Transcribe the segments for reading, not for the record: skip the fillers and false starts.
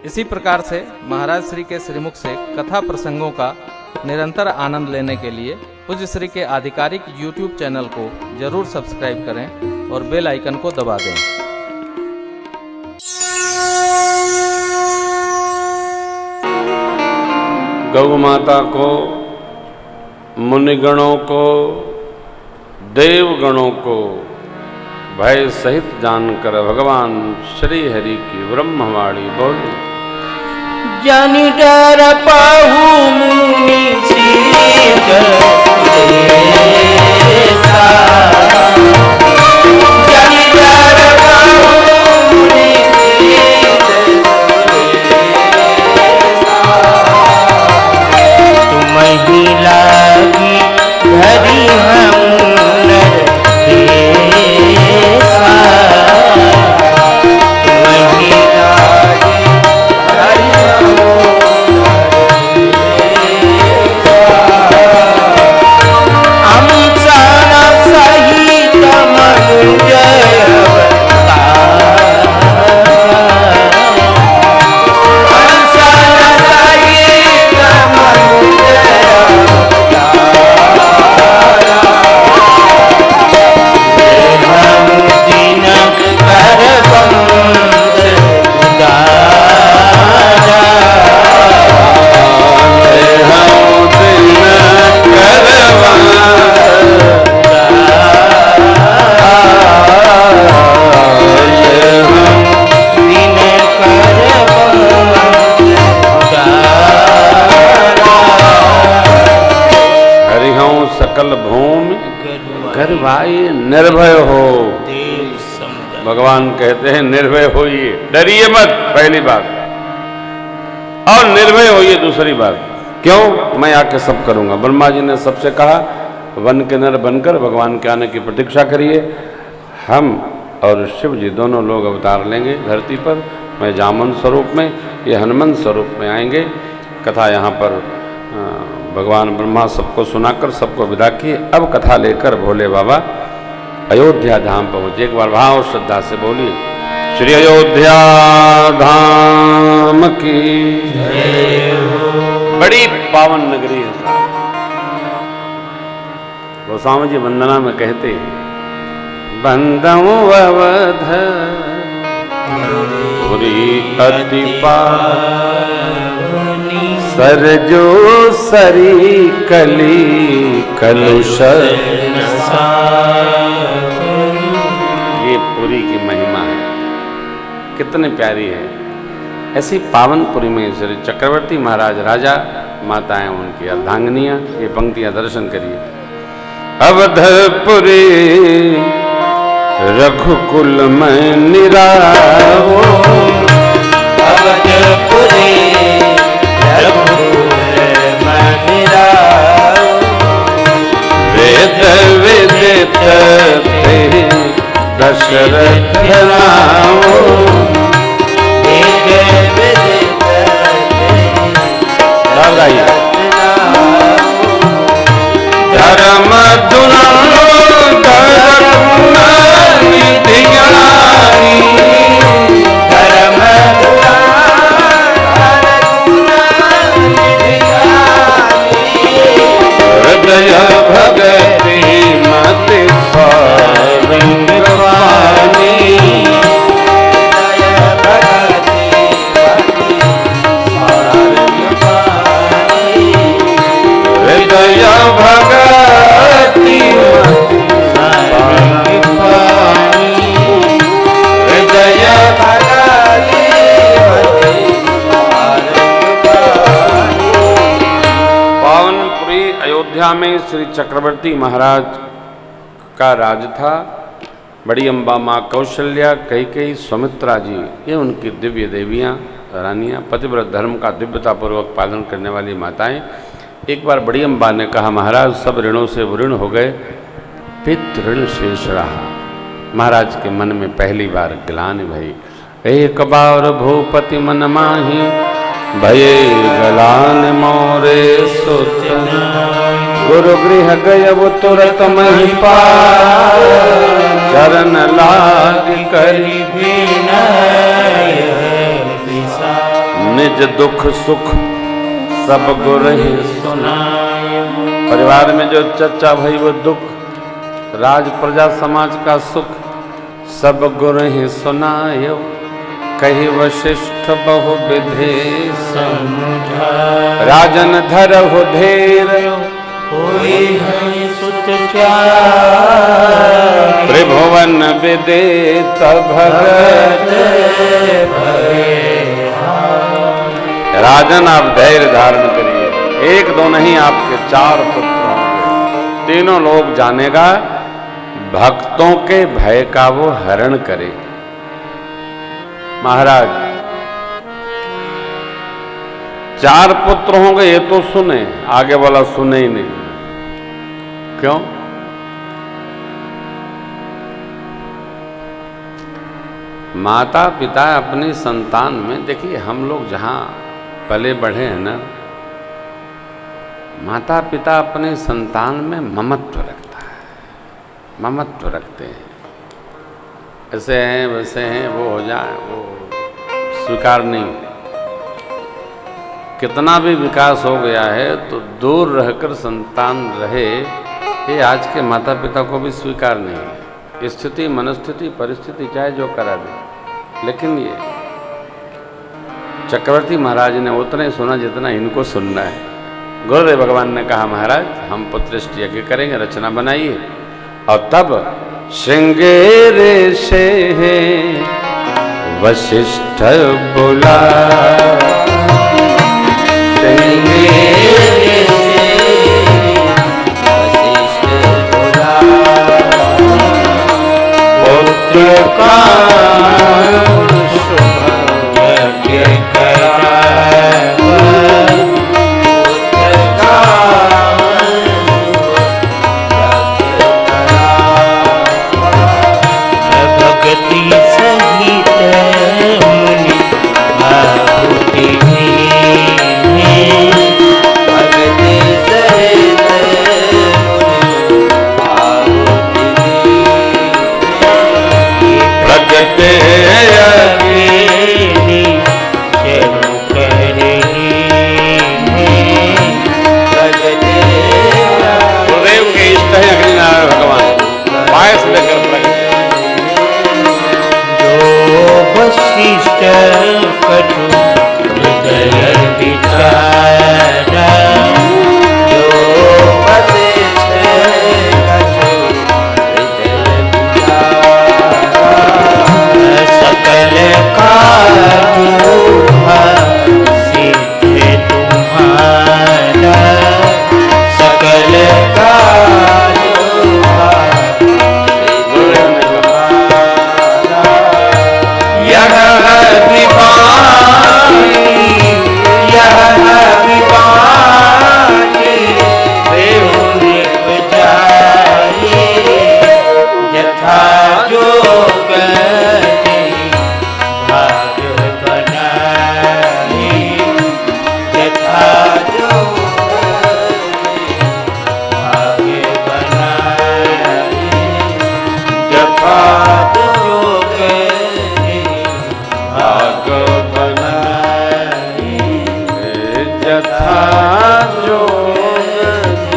इसी प्रकार से महाराज श्री के श्रीमुख से कथा प्रसंगों का निरंतर आनंद लेने के लिए पूज्य श्री के आधिकारिक YouTube चैनल को जरूर सब्सक्राइब करें और बेल आइकन को दबा दें। गौ माता को, मुनिगणों को, देवगणों को भय सहित जानकर भगवान श्री हरि की ब्रह्मवाणी बोली। जनि डर पाहु मुनि सीत देसा, जनि डर पाहु मुनि सीत देसा, तुम्हि लागी धरि हम नर देसा, तुम्हि लागी धरि सकल भूमि गर्भाई निर्भय हो। भगवान कहते हैं निर्भय होइए, डरिए मत, पहली बात, और निर्भय होइए दूसरी बात। क्यों? मैं आके सब करूंगा। ब्रह्मा जी ने सबसे कहा वन के नर बनकर भगवान के आने की प्रतीक्षा करिए। हम और शिव जी दोनों लोग अवतार लेंगे धरती पर। मैं जामन स्वरूप में, ये हनुमंत स्वरूप में आएंगे। कथा यहाँ पर भगवान ब्रह्मा सबको सुनाकर सबको विदा किए। अब कथा लेकर भोले बाबा अयोध्या धाम पहुंचे। एक बार भाव श्रद्धा से बोलिए, श्री अयोध्या धाम की बड़ी पावन नगरी है। गोस्वामी जी वंदना में कहते हैं, बंदऊ अवध पुरी अति सरजो सरी कली कलुष। ये पुरी की महिमा है, कितनी प्यारी है। ऐसी पावन पुरी में श्री चक्रवर्ती महाराज, राजा, माताएं, उनकी अर्धांगिनियां, ये पंक्तियां दर्शन करिए। अवधपुरी रघुकुल में निरावो, अवधपुरी वेद विदित दशरथ नामो, धर्म हृदय भगति मति स्वामी, हृदय भगति हृदय पावनपुरी अयोध्या में श्री चक्रवर्ती महाराज का राज था। बड़ी अम्बा, माँ कौशल्या, कैकेयी, सुमित्रा जी, ये उनकी दिव्य देवियाँ, रानियाँ, पतिव्रत धर्म का दिव्यता पूर्वक पालन करने वाली माताएं। एक बार बड़ी अम्बा ने कहा, महाराज सब ऋणों से ऋण हो गए, पितृ ऋण शेष रहा। महाराज के मन में पहली बार ग्लानि भई। एक बार भूपति मन माही, भये गलान मोरे सोचन, गुरु गृह गय वो तुरत महिपाल, चरण लाग करी विनय निज दुख सुख सब गुरहि सुनाए। परिवार में जो चर्चा भई वो दुख, राज प्रजा समाज का सुख सब गुरहि सुनायो। कही वशिष्ठ बहु विधि समुझाए। राजन धरहु धीर होई है सुत चार। त्रिभुवन विदित भगत राजन, आप धैर्य धारण करिए। एक दो नहीं, आपके 4 पुत्र होंगे। तीनों लोग जानेगा, भक्तों के भय का वो हरण करे। महाराज 4 पुत्र होंगे, ये तो सुने, आगे वाला सुने ही नहीं। क्यों? माता पिता अपनी संतान में, देखिए हम लोग जहां पले बढ़े हैं ना, माता पिता अपने संतान में ममत्व रखता है, ममत्व रखते हैं। ऐसे हैं वैसे हैं, वो हो जाए, वो स्वीकार नहीं। कितना भी विकास हो गया है तो दूर रहकर संतान रहे, ये आज के माता पिता को भी स्वीकार नहीं है। स्थिति मनस्थिति परिस्थिति चाहे जो करा दे, लेकिन ये चक्रवर्ती महाराज ने उतना ही सुना जितना इनको सुनना है। गुरुदेव भगवान ने कहा, महाराज हम पुत्रष्टि यज्ञ करेंगे, रचना बनाइए। और तब श्रृंगेर से वशिष्ठ बोला, श्रृंगेर से वशिष्ठ बोला। पुत्र का यज्ञ करावत। पुत्र का भक्ति सहित मुनि आहुति दीन। भक्ति सहित मुनि आहुति दीन। प्रगट अग्नि चरु करही में। प्रगट गुरुदेव के इष्ट है अग्निनारायण भगवान, पायस लेकर प्रगट। जो वशिष्ठ कटु हृदय विचारा। जो वशिष्ठ कटु हृदय विचारा। सकल काजुहा सिद्ध तुम्हारा। सकल काजुहा गुरुदेव ने कहा, यह विवाणी, यह विवाणी देहु निपजाई। यथा जोग भाग बनाई। यथा जोग भाग बनाई। यथा जोग भाग बनाई। यथा जोग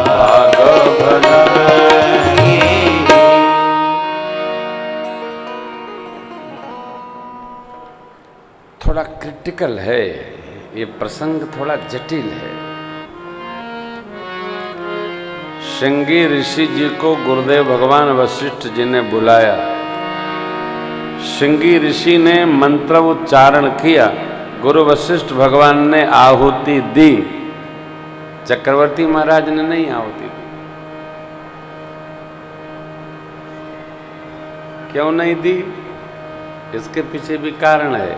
भाग बनाई। थोड़ा क्रिटिकल है ये प्रसंग, थोड़ा जटिल है। श्रृंगी ऋषि जी को गुरुदेव भगवान वशिष्ठ जी ने बुलाया। श्रृंगी ऋषि ने मंत्र उच्चारण किया, गुरु वशिष्ठ भगवान ने आहुति दी। चक्रवर्ती महाराज ने नहीं आहुति दी। क्यों नहीं दी? इसके पीछे भी कारण है।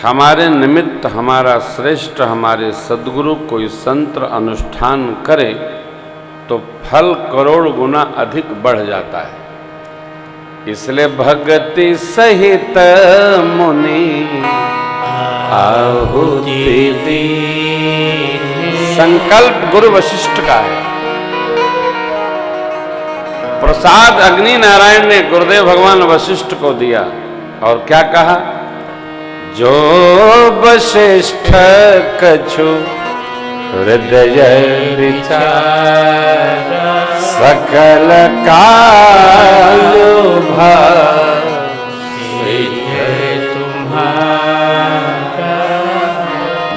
हमारे निमित्त हमारा श्रेष्ठ, हमारे सद्गुरु कोई संत्र अनुष्ठान करे तो फल करोड़ गुना अधिक बढ़ जाता है। इसलिए भक्ति सहित मुनि आहुति दी। संकल्प गुरु वशिष्ठ का है। प्रसाद अग्नि नारायण ने गुरुदेव भगवान वशिष्ठ को दिया। और क्या कहा? जो वशिष्ठ कछु हृदय विचार सकल काल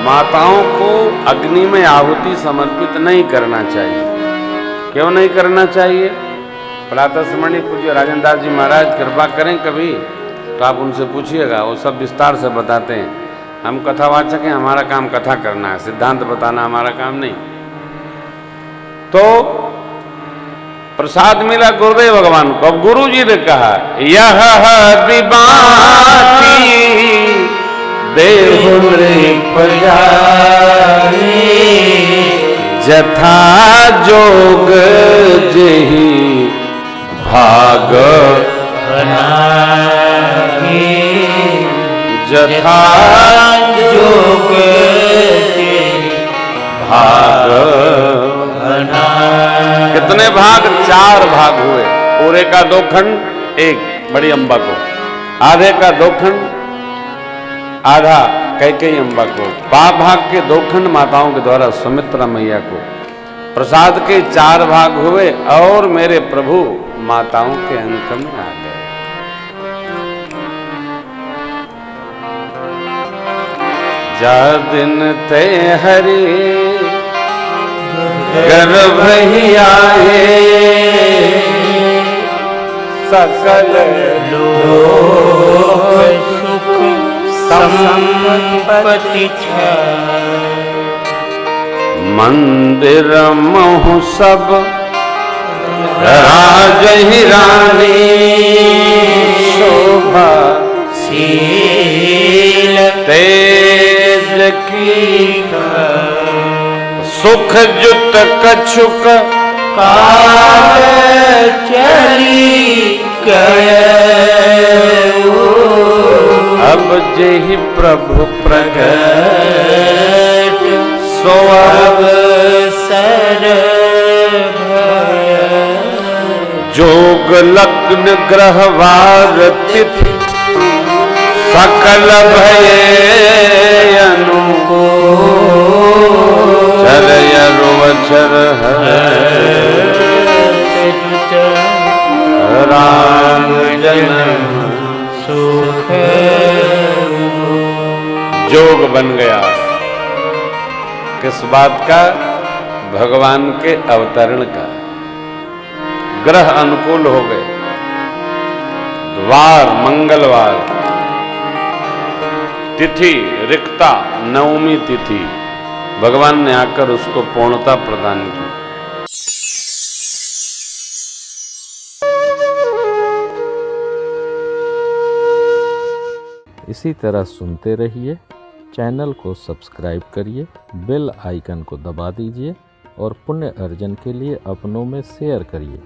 माताओं को अग्नि में आहुति समर्पित नहीं करना चाहिए। क्यों नहीं करना चाहिए? प्रातः स्मरणीय पूज्य राजेंद्र दास जी महाराज कृपा करें कभी तो आप उनसे पूछिएगा, वो सब विस्तार से बताते हैं। हम कथावाचक हैं, हमारा काम कथा करना है, सिद्धांत बताना हमारा काम नहीं। तो प्रसाद मिला गुरुदेव भगवान को। अब गुरु जी ने कहा यह विबाती देहु नृप जथा जोग जेहि भाग जथा जोग भाग। कितने भाग? 4 भाग हुए। पूरे का 2 खंड एक बड़ी अम्बा को, आधे का 2 खंड आधा कैकेयी अम्बा को, भाग के 2 खंड माताओं के द्वारा सुमित्रा मैया को। प्रसाद के 4 भाग हुए और मेरे प्रभु माताओं के अंक में आ गए। जा दिन ते हरि गर्भ ही आए सकल लोक सुख संपत्ति मंदिर महु सब राज ही रानी शोभा शील तेज की सुख जुत कछुक काल चली गए। अब जेहि प्रभु प्रगट सो अवसर भय जोग लग्न ग्रह वार तिथि सकल भय अनुकूल चरय रोचर राम जन्म सुख जोग बन गया। किस बात का? भगवान के अवतरण का। ग्रह अनुकूल हो गए। वार मंगलवार, तिथि रिक्ता नवमी तिथि, भगवान ने आकर उसको पूर्णता प्रदान की। इसी तरह सुनते रहिए, चैनल को सब्सक्राइब करिए, बेल आइकन को दबा दीजिए और पुण्य अर्जन के लिए अपनों में शेयर करिए।